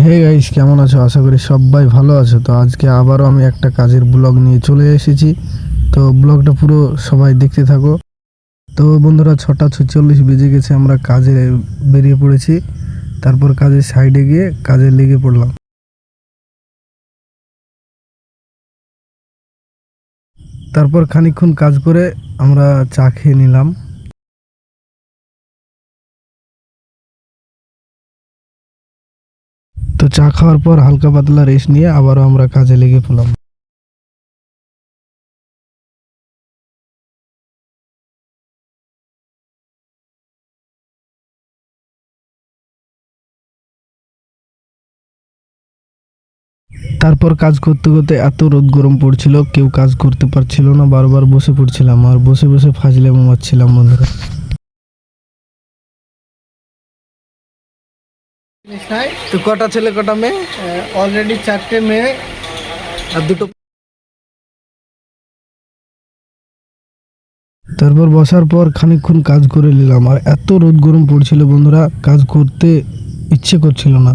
Hey guys, কেমন আছো? আশা করি সবাই ভালো আছো। তো আজকে আবারও আমি একটা কাজের ব্লগ নিয়ে চলে এসেছি। তো ব্লগটা পুরো সবাই দেখতে থাকো। তো বন্ধুরা, 6:46 বেজে গেছে, আমরা কাজে বেরিয়ে পড়েছি। তারপর কাজের সাইডে গিয়ে কাজে লেগে পড়লাম। তারপর খানিকক্ষণ কাজ করে আমরা চা খেয়ে নিলাম। তো চা খাওয়ার পর হালকা পাতলা রেস্ট নিয়ে আবারও আমরা কাজে লেগে পড়লাম। তারপর কাজ করতে করতে এত রোদ গরম পড়ছিল, কেউ কাজ করতে পারছিল না, বারবার বসে পড়ছিলাম আর বসে বসে ফাজলামো মারছিলাম বন্ধুরা। তো কটা ছেলে কটা মেয়ে? অলরেডি 4টে মেয়ে আর দুটো। তারপর বসার পর খানিকক্ষণ কাজ করে নিলাম, আর এত রোদ গরম পড়ছিল বন্ধুরা, কাজ করতে ইচ্ছে করছিল না।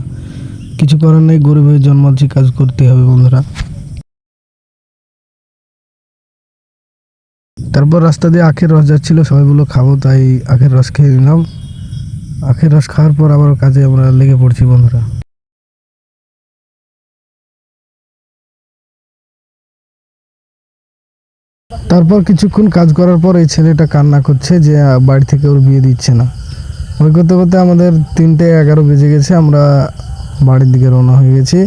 কিছু করার নেই, গরিব হয়ে জন্মাচ্ছি, কাজ করতে হবে বন্ধুরা। তারপর রাস্তা দিয়ে আখের রস যাচ্ছিল, সবাই বললো খাবো, তাই আখের রস খেয়ে নিলাম। আখের রস খাওয়ার পর আবার কাজে আমরা লেগে পড়ছি বন্ধুরা। তারপর কিছুক্ষণ কাজ করার পর এই ছেলেটা কান্না করছে যে বাড়ি থেকে ওর বিয়ে দিচ্ছে না। ওই করতে করতে আমাদের 3:11 বেজে গেছে, আমরা বাড়ির দিকে রওনা হয়ে গেছি।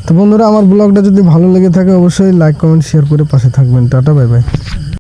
তো বন্ধুরা, আমার ব্লগটা যদি ভালো লেগে থাকে অবশ্যই লাইক কমেন্ট শেয়ার করে পাশে থাকবেন। Tata, bye bye.